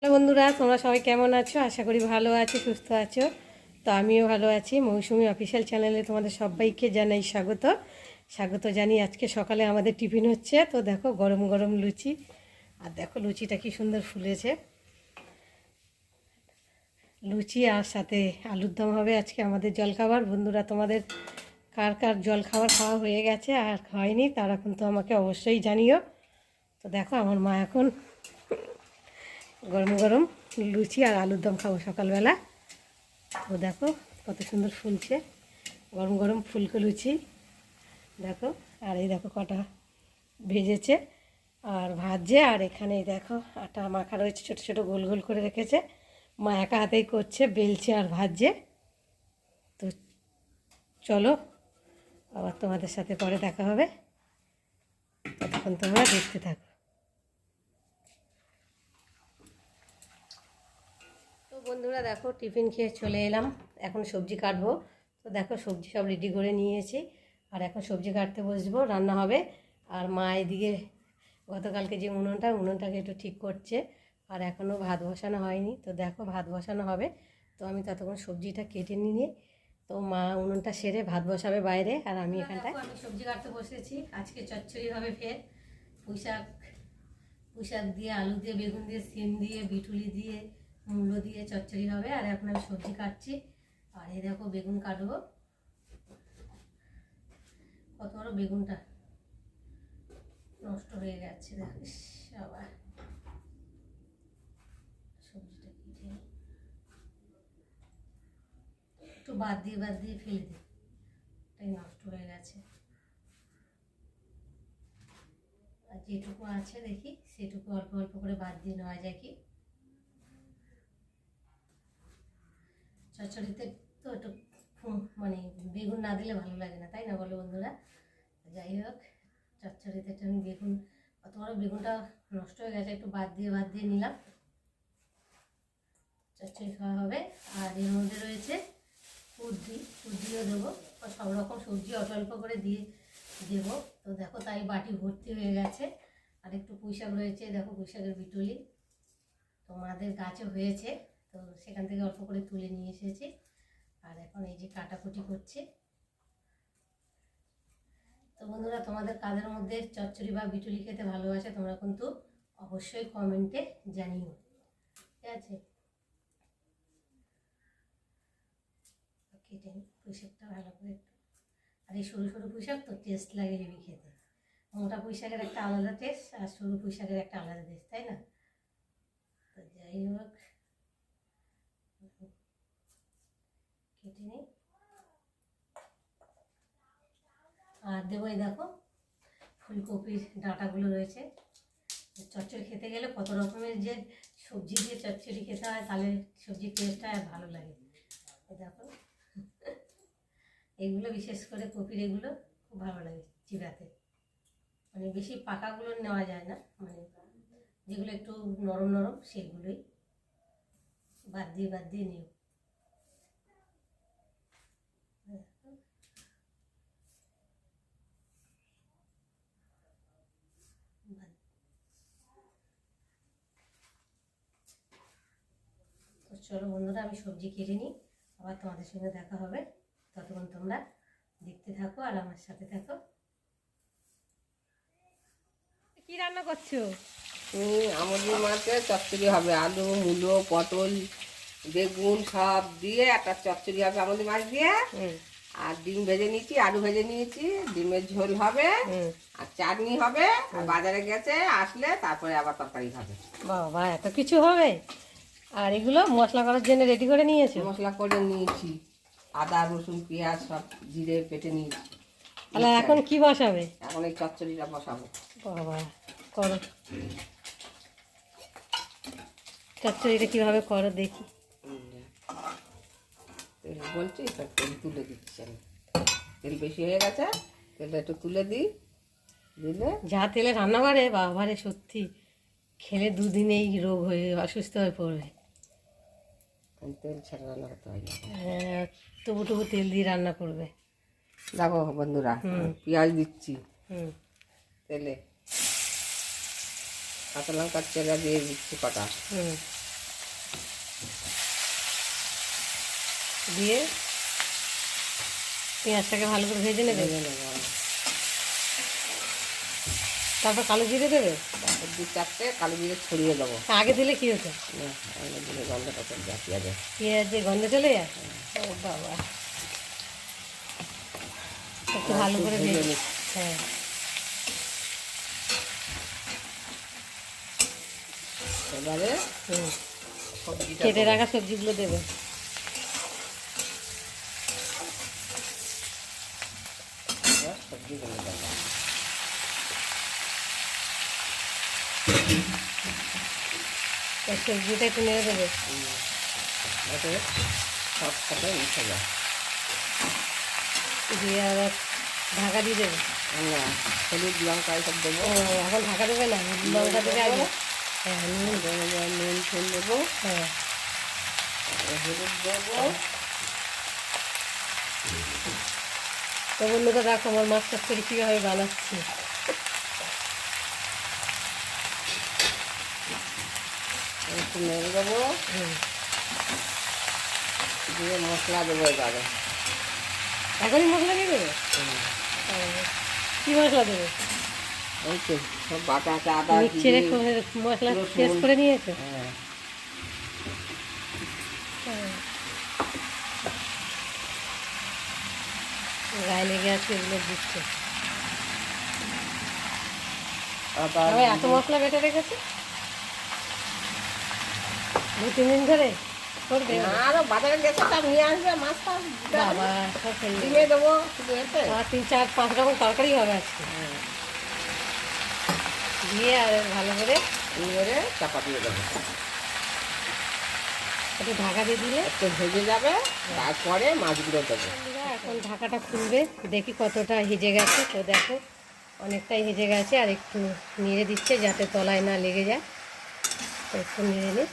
Hello বন্ধুরা, তোমরা সবাই কেমন আছো? আশা করি ভালো আছো, সুস্থ আছো। তো আমিও ভালো আছি। মৌসুমি অফিসিয়াল চ্যানেলে তোমাদের সবাইকে জানাই স্বাগত। জানি। আজকে সকালে আমাদের টিফিন হচ্ছে। তো দেখো গরম গরম লুচি, আর দেখো লুচিটা কি সুন্দর ফুলেছে। লুচি আর সাথে আলুর দম হবে আজকে আমাদের জলখাবার। বন্ধুরা, তোমাদের কার কার জলখাবার খাওয়া হয়ে গেছে আর হয়নি তারা কিন্তু আমাকে অবশ্যই জানিও। তো দেখো আমার মা এখন গরম গরম লুচি আর আলুর দম খাবো সকালবেলা। ও দেখো কত সুন্দর ফুলছে, গরম গরম ফুলকো লুচি দেখো। আর এই দেখো কটা ভেজেছে আর ভাজছে। আর এখানে দেখো আটা মাখা রয়েছে, ছোটো ছোটো গোল গোল করে রেখেছে। মা একা হাতেই করছে, বেলছে আর ভাজছে। তো চলো আবার তোমাদের সাথে পরে দেখা হবে, ততক্ষণ তোমরা দেখতে থাকো। তো বন্ধুরা দেখো টিফিন খেয়ে চলে এলাম, এখন সবজি কাটবো। তো দেখো সবজি সব রেডি করে নিয়েছি, আর এখন সবজি কাটতে বসবো, রান্না হবে। আর মা এদিকে গতকালকে যে উনুনটাকে একটু ঠিক করছে, আর এখনও ভাত বসানো হয়নি। তো দেখো ভাত বসানো হবে, তো আমি ততক্ষণ সবজিটা কেটে নিয়ে, তো মা উনুনটা সেরে ভাত বসাবে বাইরে, আর আমি এখানটায় আমি সবজি কাটতে বসেছি। আজকে চচ্চড়ি হবে, ফের পুঁইশাক দিয়ে, আলু দিয়ে, বেগুন দিয়ে, সিম দিয়ে, বিটুলি দিয়ে, মূলো দিয়ে চচ্চড়ি হবে। আর এখন আমি সবজি কাটছি, আর এই দেখো বেগুন কাটবো। কত বড় বেগুনটা নষ্ট হয়ে যাচ্ছে, দেখিস আবার। সবজিটা কেটে একটু বাদ দিয়ে ফেলে দিই, এটাই নষ্ট হয়ে গেছে। আর যেটুকু আছে দেখি সেটুকু অল্প অল্প করে বাদ দিয়ে নেওয়া যায় কি। চচ্চড়িতে তো একটু মানে বেগুন না দিলে ভালো লাগে না, তাই না বলো বন্ধুরা? যাই হোক, চচ্চড়িতে একটু আমি বেগুন, অত বড় বেগুনটা নষ্ট হয়ে গেছে, একটু বাদ দিয়ে নিলাম। চচ্চড়ি খাওয়া হবে। আর এর মধ্যে রয়েছে কুদ্রিও দেবো, সব রকম সবজি অল্প অল্প করে দিয়ে দেবো। তো দেখো তাই বাটি ভর্তি হয়ে গেছে। আর একটু পুঁইশাক রয়েছে, দেখো পুঁইশাকের বিটুলি তো মাদের গাছে হয়েছে, তো সেখান থেকে অল্প করে তুলে নিয়ে এসেছি। আর এখন এই যে কাটাকুটি করছি। তো বন্ধুরা, তোমাদের কাদের মধ্যে চচ্চড়ি বা বিটুলি খেতে ভালোবাসে তোমরা কিন্তু অবশ্যই কমেন্টে জানিও, ঠিক আছে? কেটে নিই পুঁইশাকটা ভালো করে একটু। আর এই সরু সরু পুঁইশাক তো টেস্ট লাগে হেবি খেতে। মোটা পুঁইশাকের একটা আলাদা টেস্ট, আর সরু পুঁইশাকের একটা আলাদা টেস্ট, তাই না? তো যাই হোক, কেটে নিই। আর দেবো এই দেখো ফুলকপির ডাঁটাগুলো রয়েছে। চচ্চড়ি খেতে গেলে কত রকমের যে সবজি দিয়ে চচ্চড়ি খেতে হয়, তাহলে সবজির টেস্টটা আর ভালো লাগে। দেখো এগুলো বিশেষ করে কপির এগুলো খুব ভালো লাগে চিবাতে, মানে বেশি পাকাগুলো নেওয়া যায় না, মানে যেগুলো একটু নরম নরম সেগুলোই বাদ দিয়ে নিও। তো চলো বন্ধুরা, আমি সবজি কেটে নিই, আবার তোমাদের সঙ্গে দেখা হবে। ততক্ষণ তোমরা দেখতে থাকো আর আমার সাথে থাকো। কি রান্না করছো? আমুদি মাছের চচ্চড়ি হবে, আলু, মূলো, পটল, বেগুন সব দিয়ে একটা চচ্চড়ি হবে আমুদি মাছ দিয়ে। আর ডিম ভেজে নিয়েছি, আলু ভেজে নিয়েছি, ডিমের ঝোল হবে, আর চাটনি হবে। আর বাজারে গেছে, আসলে তারপরে আবার তরকারি হবে। বাবা, এত কিছু হবে! আর এগুলো মশলা করার জন্য রেডি করে নিয়েছো? মশলা করে নিয়েছি, আদা রসুন পেঁয়াজ সব জিরে পেটে নিয়েছি। তাহলে এখন কি বসাবে? এখন এই চচ্চড়িটা বসাবো। বাবা, করো চচ্চড়িটা কীভাবে করো দেখি। তেল বলছি, তেল তুলে দিচ্ছি আমি। তেল বেশি হয়ে গেছে, তেলটা একটু তুলে দিই, দিলে যা তেলে রান্না করে বাবারে, সত্যি খেলে দুদিনেই রোগ হয়ে অসুস্থ হয়ে পড়বে। তেল ছাড়া রান্না করতে হয় না। হ্যাঁ, টুকু তেল দিয়ে রান্না করবে। দেখো বন্ধুরা, পেঁয়াজ দিচ্ছি তেলে, কাঁচা লঙ্কার চেরা দিয়ে দিচ্ছি কটা, দিয়ে পেঁয়াজটাকে ভালো করে ভেজে নেবে, ভেজে নেবো। তারপর কালো জিরে দেবে। তারপর 2-4টে কালো জিরে ছড়িয়ে দেবো। আগে দিলে কি হতো? না, আগে দিলে গন্ধটা চলে যায় পেঁয়াজের। পেঁয়াজের গন্ধ চলে যায়। ও বাবা, একটু ভালো করে ভেজে ভেজে। নিচ্ছি। হ্যাঁ, এবারে হুম, সবজিটা কেটে দেবো। রাখা সবজিগুলো দেবে। এবার সবজিগুলো দেবো। তার সবজিটা একটু নেড়ে দেবে। যাতে সব সাথে মিশে যায়। দিয়ে আবার ঢাকা দিয়ে দেবে। আমরা হলুদ লঙ্কা এসব দেবো। ও, এখন ঢাকা দেবে না, লঙ্কা দেবে আগে। হ্যাঁ, নুন। নুন ফুল দেবো, হ্যাঁ, হলুদ দেবো। তো বন্ধুরা দেখো আমার মাছ চচ্চড়ি কীভাবে বানাচ্ছি। একটু নেড়ে দেবো, হুম, দিয়ে মশলা দেবো এবারে। এখনই মশলা দিয়ে দেবে? ও, কী মশলা দেবে? ওই তো সব বাটা আছে, আদা মিক্সচারে জিরে, মশলা রসুন। পেস্ট করে নিয়েছো? হ্যাঁ, হ্যাঁ। গায়ে লেগে আছে এগুলো দিচ্ছে। আদা তবে এত মশলা বেটে রেখেছে 2-3 দিন ধরে করবে? না, আরো বাজারে গেছে তা নিয়ে আসবে মাছটা। বাবা, সব ফেলে দেবে। ডিমে দেবো শুধু এতে। 3-4-5 রকম তরকারি হবে আজকে। দিয়ে আর ভালো করে নেড়ে চাপা দিয়ে দেবো। একটু ঢাকা দিয়ে দিলে একটু ভেজে যাবে, তারপরে মাছগুলো দেবো। বন্ধুরা, এখন ঢাকাটা খুলবে, দেখি কতটা হেজে গেছে। তো দেখো অনেকটাই হেজে গেছে, আর একটু নেড়ে দিচ্ছে যাতে তলায় না লেগে যায়। তো একটু নেড়ে নিই।